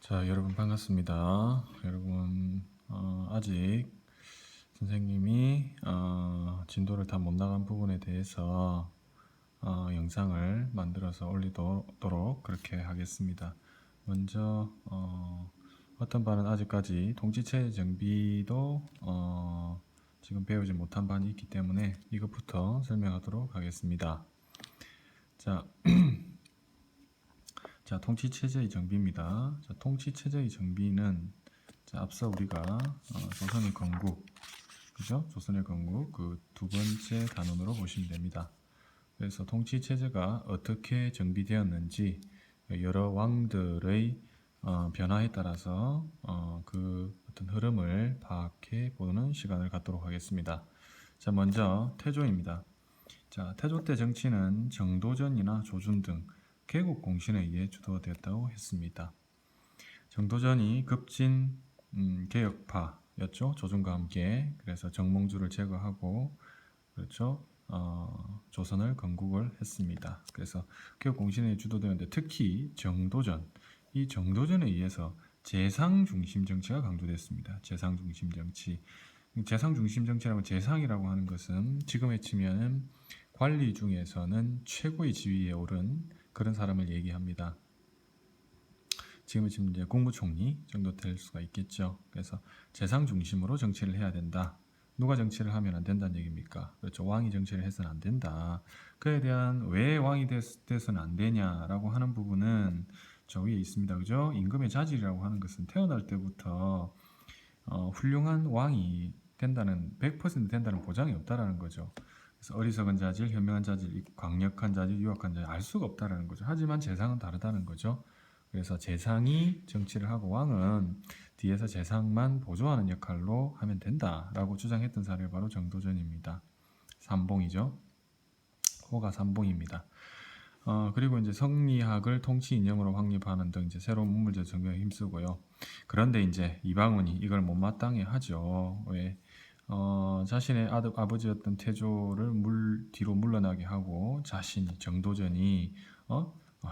자, 여러분 반갑습니다. 여러분 아직 선생님이 진도를 다 못 나간 부분에 대해서 영상을 만들어서 올리도록 그렇게 하겠습니다. 먼저 어떤 반은 아직까지 통지체 정비도 지금 배우지 못한 반이 있기 때문에 이것부터 설명하도록 하겠습니다. 자, 통치체제의 정비입니다. 자, 통치체제의 정비는 앞서 우리가 조선의 건국, 그죠? 조선의 건국 그 두 번째 단원으로 보시면 됩니다. 그래서 통치체제가 어떻게 정비되었는지 여러 왕들의 변화에 따라서 그 어떤 흐름을 파악해 보는 시간을 갖도록 하겠습니다. 자, 먼저 태조입니다. 자, 태조 때 정치는 정도전이나 조준 등 개국 공신에 의해 주도되었다고 했습니다. 정도전이 급진 개혁파였죠. 조준과 함께. 그래서 정몽주를 제거하고 그렇죠. 조선을 건국을 했습니다. 그래서 개혁 공신에 의해 주도되었는데 특히 정도전, 이 정도전에 의해서 재상 중심 정치가 강조됐습니다. 재상 중심 정치. 재상 중심 정치라고 재상이라고 하는 것은 지금에 치면 관리 중에서는 최고의 지위에 오른 그런 사람을 얘기합니다. 지금은 이제 국무총리 정도 될 수가 있겠죠. 그래서 재상 중심으로 정치를 해야 된다. 누가 정치를 하면 안 된다는 얘기입니까? 그렇죠. 왕이 정치를 해서는 안 된다. 그에 대한 왜 왕이 돼서는 안 되냐라고 하는 부분은 저 위에 있습니다. 그죠? 임금의 자질이라고 하는 것은 태어날 때부터 훌륭한 왕이 된다는 100% 된다는 보장이 없다라는 거죠. 그래서 어리석은 자질, 현명한 자질, 강력한 자질, 유약한 자질 알 수가 없다라는 거죠. 하지만 재상은 다르다는 거죠. 그래서 재상이 정치를 하고 왕은 뒤에서 재상만 보조하는 역할로 하면 된다라고 주장했던 사례가 바로 정도전입니다. 삼봉이죠. 호가 삼봉입니다. 그리고 이제 성리학을 통치 이념으로 확립하는 등 이제 새로운 문물제 정교에 힘쓰고요. 그런데 이제 이방원이 이걸 못마땅해 하죠. 왜? 자신의 아버지였던 태조를 뒤로 물러나게 하고 자신이 정도전이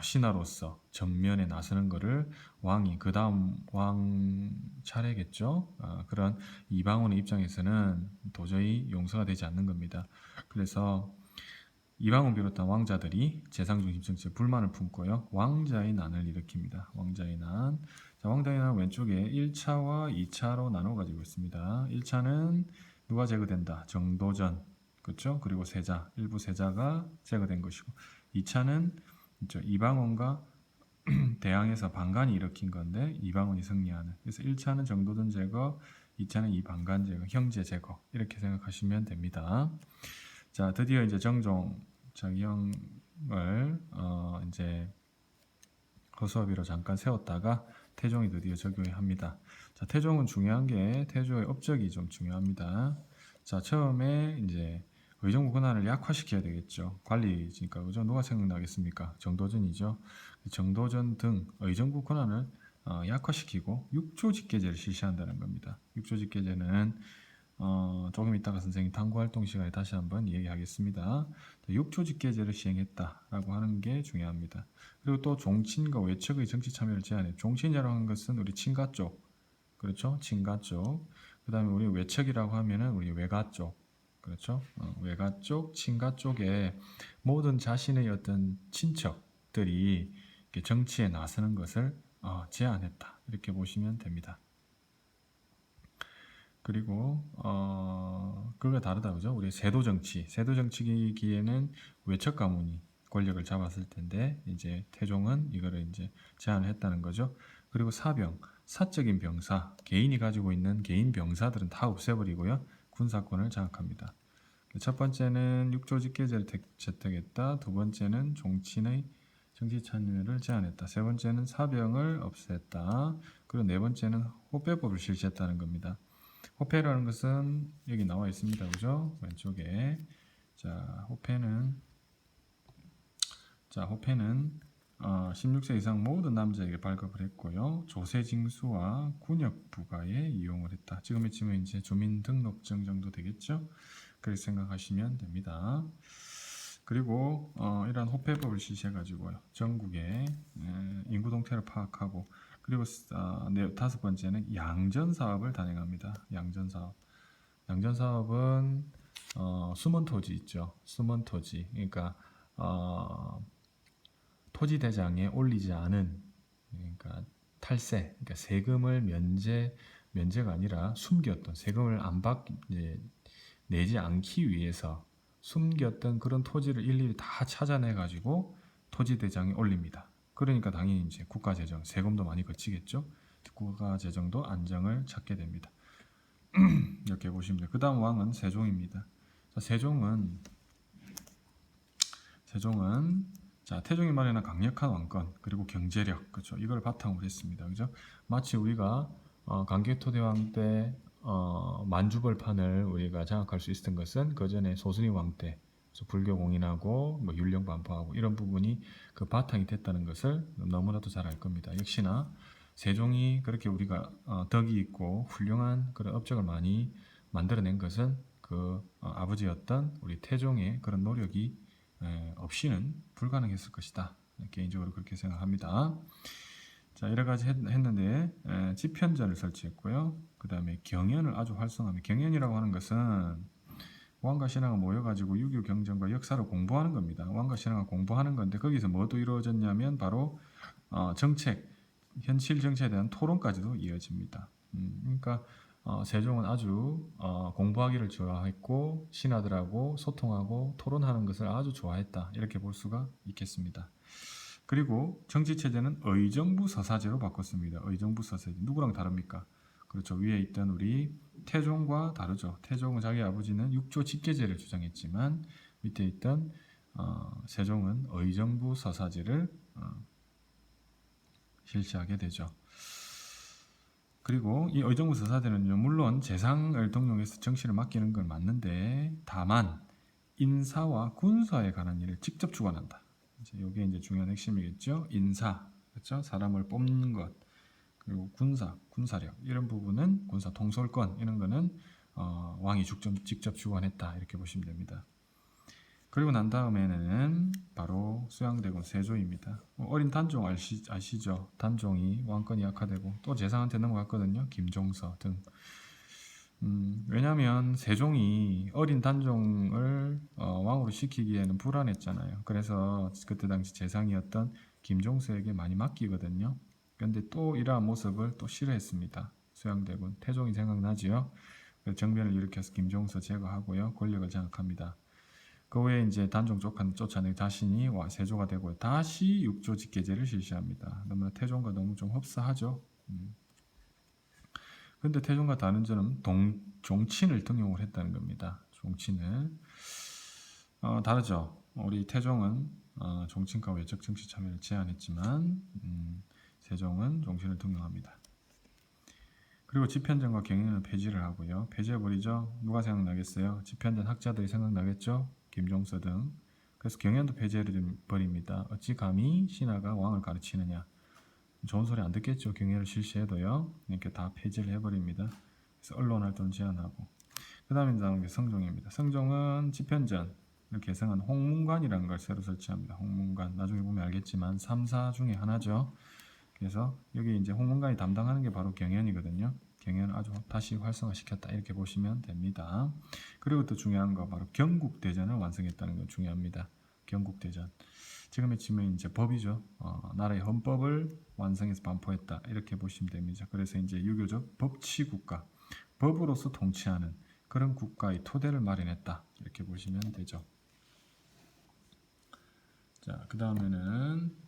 신하로서 전면에 나서는 것을 왕이 그 다음 왕 차례겠죠. 그런 이방원의 입장에서는 도저히 용서가 되지 않는 겁니다. 그래서 이방원 비롯한 왕자들이 재상중심 정치에 불만을 품고요. 왕자의 난을 일으킵니다. 왕자의 난. 자, 왕자의 난 왼쪽에 1차와 2차로 나눠 가지고 있습니다. 1차는 누가 제거된다? 정도전. 그렇죠? 그리고 세자, 일부 세자가 제거된 것이고 2차는 이방원과 대항해서 반간이 일으킨 건데 이방원이 승리하는. 그래서 1차는 정도전 제거, 2차는 이 반간 제거, 형제 제거 이렇게 생각하시면 됩니다. 자, 드디어 이제 정종 정형을 이제 허수아비로 잠깐 세웠다가 태종이 드디어 적용합니다. 자, 태종은 중요한 게 태조의 업적이 좀 중요합니다. 자, 처음에 이제 의정부 권한을 약화시켜야 되겠죠. 관리니까 그죠? 누가 생각나겠습니까? 정도전이죠. 정도전 등 의정부 권한을 약화시키고 육조직계제를 실시한다는 겁니다. 육조직계제는 조금 이따가 선생님 탐구활동 시간에 다시 한번 얘기하겠습니다. 육조직계제를 시행했다라고 하는 게 중요합니다. 그리고 또 종친과 외척의 정치 참여를 제한해. 종친이라고 하는 것은 우리 친가 쪽, 그렇죠? 친가 쪽. 그 다음에 우리 외척이라고 하면은 우리 외가 쪽, 그렇죠? 외가 쪽, 친가 쪽에 모든 자신의 어떤 친척들이 정치에 나서는 것을 제한했다. 이렇게 보시면 됩니다. 그리고 그거가 다르다 그죠? 우리 세도 정치기에는 외척 가문이 권력을 잡았을 텐데 이제 태종은 이거를 이제 제한을 했다는 거죠. 그리고 사적인 병사, 개인이 가지고 있는 개인 병사들은 다 없애버리고요. 군사권을 장악합니다. 첫 번째는 육조직계제를 채택했다. 두 번째는 종친의 정치 참여를 제한했다. 세 번째는 사병을 없앴다. 그리고 네 번째는 호배법을 실시했다는 겁니다. 호패라는 것은 여기 나와 있습니다. 그죠? 왼쪽에. 자, 호패는 16세 이상 모든 남자에게 발급을 했고요. 조세징수와 군역 부과에 이용을 했다. 지금에 치면 이제 주민등록증 정도 되겠죠? 그렇게 생각하시면 됩니다. 그리고 이러한 호패법을 실시해 가지고요. 전국의 인구 동태를 파악하고 그리고 다섯 번째는 양전 사업을 단행합니다. 양전 사업. 양전 사업은 숨은 토지 있죠. 숨은 토지. 그러니까 토지 대장에 올리지 않은, 그러니까 탈세, 그러니까 세금을 면제가 아니라 숨겼던, 세금을 안 내지 않기 위해서 숨겼던 그런 토지를 일일이 다 찾아내 가지고 토지 대장에 올립니다. 그러니까 당연히 이제 국가 재정, 세금도 많이 거치겠죠. 국가 재정도 안정을 찾게 됩니다. 이렇게 보시면 돼요. 그 다음 왕은 세종입니다. 자, 세종은 자, 태종이 마련한 강력한 왕권 그리고 경제력, 그렇죠. 이걸 바탕으로 했습니다. 그죠? 마치 우리가 강개토대왕 때 만주벌판을 우리가 장악할 수 있었던 것은 그 전에 소순이 왕 때 불교 공인하고 뭐 율령 반포하고 이런 부분이 그 바탕이 됐다는 것을 너무나도 잘 알 겁니다. 역시나 세종이 그렇게 우리가 덕이 있고 훌륭한 그런 업적을 많이 만들어낸 것은 그 아버지였던 우리 태종의 그런 노력이 없이는 불가능했을 것이다. 개인적으로 그렇게 생각합니다. 자, 여러 가지 했는데 지편전을 설치했고요. 그 다음에 경연을 아주 활성화합니다. 경연이라고 하는 것은 왕과 신하가 모여가지고 유교 경전과 역사를 공부하는 겁니다. 왕과 신하가 공부하는 건데 거기서 뭐도 이루어졌냐면 바로 정책, 현실 정책에 대한 토론까지도 이어집니다. 그러니까 세종은 아주 공부하기를 좋아했고 신하들하고 소통하고 토론하는 것을 아주 좋아했다. 이렇게 볼 수가 있겠습니다. 그리고 정치체제는 의정부 서사제로 바꿨습니다. 의정부 서사제. 누구랑 다릅니까? 그렇죠. 위에 있던 우리 태종과 다르죠. 태종은 자기 아버지는 육조 직계제를 주장했지만 밑에 있던 세종은 의정부 서사제를 실시하게 되죠. 그리고 이 의정부 서사제는요, 물론 재상을 등용해서 정치를 맡기는 건 맞는데 다만 인사와 군사에 관한 일을 직접 주관한다. 이게 이제 중요한 핵심이겠죠. 인사, 그렇죠? 사람을 뽑는 것, 그리고 군사력 이런 부분은 군사 통솔권 이런 거는 왕이 직접 주관했다 이렇게 보시면 됩니다. 그리고 난 다음에는 바로 수양대군 세조입니다. 어린 단종 아시죠? 단종이 왕권이 약화되고 또 재상한테 넘어갔거든요. 김종서 등. 왜냐하면 세종이 어린 단종을 왕으로 시키기에는 불안했잖아요. 그래서 그때 당시 재상이었던 김종서에게 많이 맡기거든요. 그런데 또 이러한 모습을 또 싫어했습니다. 수양대군 태종이 생각나지요. 정변을 일으켜서 김종서 제거하고요. 권력을 장악합니다. 그 후에 이제 단종 쫓아내 자신이 세조가 되고 다시 육조 직계제를 실시합니다. 너무나 태종과 너무 좀 흡사하죠. 근데 태종과 다른 점은 종친을 등용을 했다는 겁니다. 종친을 다르죠. 우리 태종은 종친과 외적 정치 참여를 제한했지만 세종은 종친을 등용합니다. 그리고 지편전과 경연을 폐지를 하고요. 폐지해버리죠. 누가 생각나겠어요? 지편전 학자들이 생각나겠죠? 김종서 등. 그래서 경연도 폐지해버립니다. 어찌 감히 신하가 왕을 가르치느냐. 좋은 소리 안 듣겠죠. 경연을 실시해도요. 이렇게 다 폐지를 해버립니다. 그래서 언론 활동을 제한하고. 그 다음에 나오는 게 성종입니다. 성종은 지편전을 개성한 홍문관이라는 걸 새로 설치합니다. 홍문관. 나중에 보면 알겠지만 3사 중에 하나죠. 그래서 여기 이제 홍문관이 담당하는 게 바로 경연이거든요. 경연을 아주 다시 활성화시켰다 이렇게 보시면 됩니다. 그리고 또 중요한 거 바로 경국대전을 완성했다는 건 중요합니다. 경국대전. 지금의 치면 이제 법이죠. 나라의 헌법을 완성해서 반포했다 이렇게 보시면 됩니다. 그래서 이제 유교적 법치국가, 법으로서 통치하는 그런 국가의 토대를 마련했다 이렇게 보시면 되죠. 자, 그 다음에는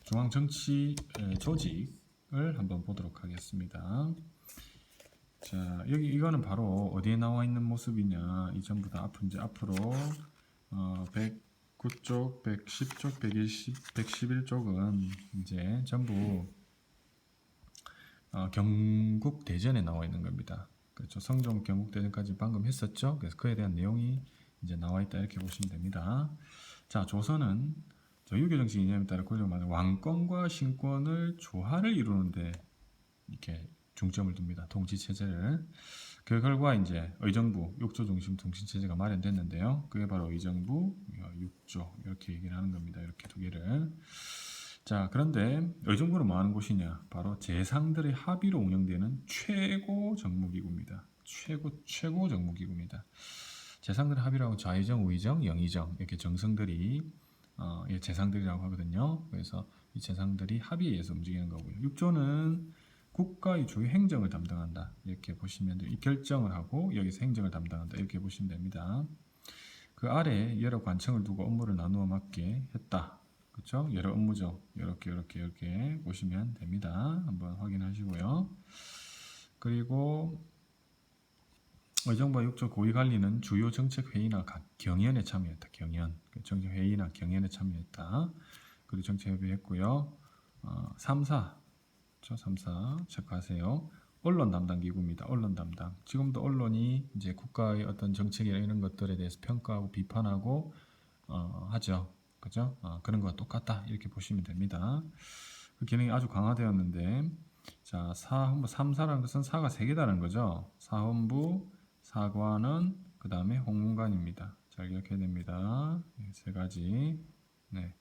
중앙정치 조직을 한번 보도록 하겠습니다. 자, 이거는 바로 어디에 나와 있는 모습이냐. 이 전부 다 앞으로 109쪽, 110쪽, 120, 111쪽은 이제 전부 경국대전에 나와 있는 겁니다. 그렇죠. 성종 경국대전까지 방금 했었죠. 그래서 그에 대한 내용이 이제 나와 있다 이렇게 보시면 됩니다. 자, 조선은 유교 정치 이념에 따라 권력을 왕권과 신권을 조화를 이루는데 이렇게 중점을 둡니다. 통치 체제를. 그 결과 이제 의정부 6조 중심 통치체제가 마련됐는데요. 그게 바로 의정부 6조 이렇게 얘기를 하는 겁니다. 이렇게 두 개를. 자, 그런데 의정부는 뭐 하는 곳이냐? 바로 재상들의 합의로 운영되는 최고 정무기구입니다. 최고 정무기구입니다. 재상들의 합의라고 좌의정, 우의정, 영의정 이렇게 정성들이 재상들이라고 하거든요. 그래서 이 재상들이 합의에 의해서 움직이는 거고요. 6조는 국가의 주요 행정을 담당한다. 이렇게 보시면 돼요. 이 결정을 하고 여기서 행정을 담당한다. 이렇게 보시면 됩니다. 그 아래 여러 관청을 두고 업무를 나누어 맡게 했다. 그렇죠? 여러 업무죠. 이렇게 보시면 됩니다. 한번 확인하시고요. 그리고 의정부와 6조 고위관리는 주요 정책회의나 경연에 참여했다. 경연. 정책회의나 경연에 참여했다. 그리고 정책협의했고요. 3사. 3사 체크하세요. 언론 담당 기구입니다. 언론 담당. 지금도 언론이 이제 국가의 어떤 정책이나 이런 것들에 대해서 평가하고 비판하고 하죠. 그죠? 그런 거와 똑같다. 이렇게 보시면 됩니다. 그 기능이 아주 강화되었는데, 자, 사헌부 3사라는 것은 사가 3개다는 거죠. 사헌부, 사관원, 그 다음에 홍문관입니다. 잘 기억해야 됩니다. 세 가지. 네.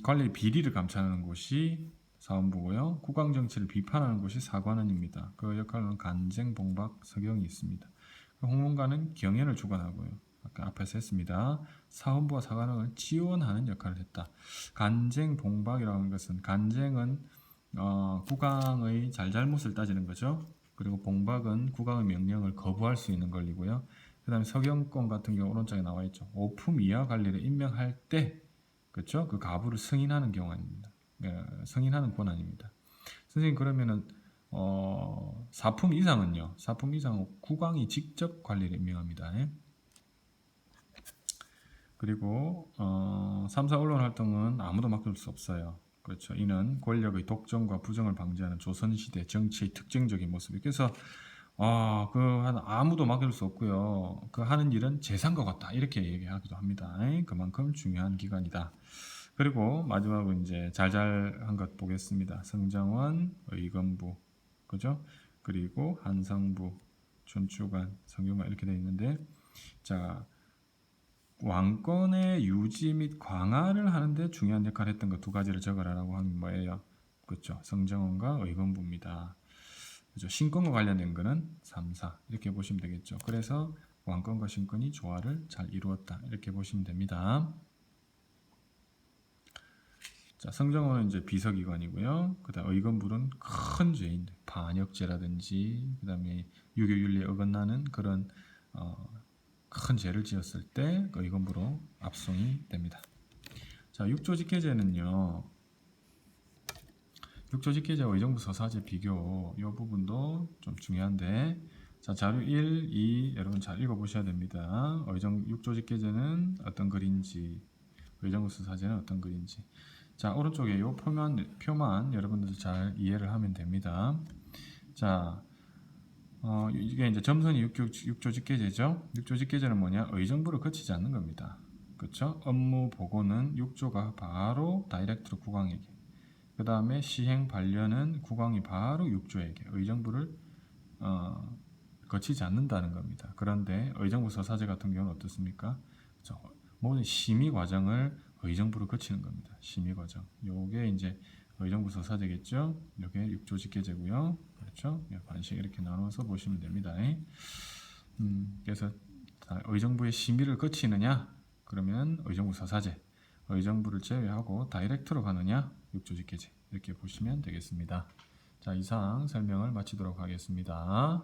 관리 비리를 감찰하는 곳이 사헌부고요. 국왕 정치를 비판하는 곳이 사관원입니다. 그 역할은 간쟁, 봉박, 서경이 있습니다. 홍문관은 경연을 주관하고요. 아까 앞에서 했습니다. 사헌부와 사관원을 지원하는 역할을 했다. 간쟁, 봉박이라는 것은 간쟁은 국왕의 잘잘못을 따지는 거죠. 그리고 봉박은 국왕의 명령을 거부할 수 있는 권리고요. 그 다음에 서경권 같은 경우 오른쪽에 나와 있죠. 오품 이하 관리를 임명할 때, 그렇죠? 그 가부를 승인하는 경우입니다. 승인하는 권한입니다. 선생님 그러면은 사품 이상은요? 사품 이상은 국왕이 직접 관리를 임명합니다. 그리고 3사 언론 활동은 아무도 맡길 수 없어요. 그렇죠. 이는 권력의 독점과 부정을 방지하는 조선시대 정치의 특징적인 모습이. 그래서 아무도 맡길 수 없고요. 그 하는 일은 재산과 같다. 이렇게 얘기하기도 합니다. 그만큼 중요한 기관이다. 그리고 마지막으로 이제 잘잘한 것 보겠습니다. 성정원, 의건부, 그죠? 그리고 한성부, 춘추관, 성균관 이렇게 되어 있는데, 자, 왕권의 유지 및 강화를 하는데 중요한 역할을 했던 것 두 가지를 적어라라고 하면 뭐예요? 그렇죠. 성정원과 의건부입니다. 그렇죠. 신권과 관련된 거는 3사 이렇게 보시면 되겠죠. 그래서 왕권과 신권이 조화를 잘 이루었다 이렇게 보시면 됩니다. 자, 성정원은 이제 비서기관이고요. 그다음 의건부는 큰 죄인, 반역죄라든지 그다음에 유교윤리에 어긋나는 그런 큰 죄를 지었을 때 그 의건부로 압송이 됩니다. 자, 육조직계제는요. 육조직계제와 의정부 서사제 비교 이 부분도 좀 중요한데, 자, 자료 1, 2 여러분 잘 읽어보셔야 됩니다. 육조직계제는 어떤 글인지, 의정부 서사제는 어떤 글인지. 자, 오른쪽에 이 표만 여러분들 잘 이해를 하면 됩니다. 자, 이게 이제 점선이 육조직계제죠. 육조직계제는 뭐냐? 의정부를 거치지 않는 겁니다. 그렇죠? 업무 보고는 6조가 바로 다이렉트로 국왕에게. 그 다음에 시행 반려는 국왕이 바로 6조에게 의정부를 거치지 않는다는 겁니다. 그런데 의정부 서사제 같은 경우는 어떻습니까? 그렇죠? 모든 심의 과정을 의정부를 거치는 겁니다. 심의 과정. 요게 이제 의정부 서사제겠죠. 요게 6조직계제고요. 그렇죠? 반씩 이렇게 나눠서 보시면 됩니다. 그래서 의정부의 심의를 거치느냐? 그러면 의정부 서사제. 의정부를 제외하고 다이렉트로 가느냐? 6조직계제. 이렇게 보시면 되겠습니다. 자, 이상 설명을 마치도록 하겠습니다.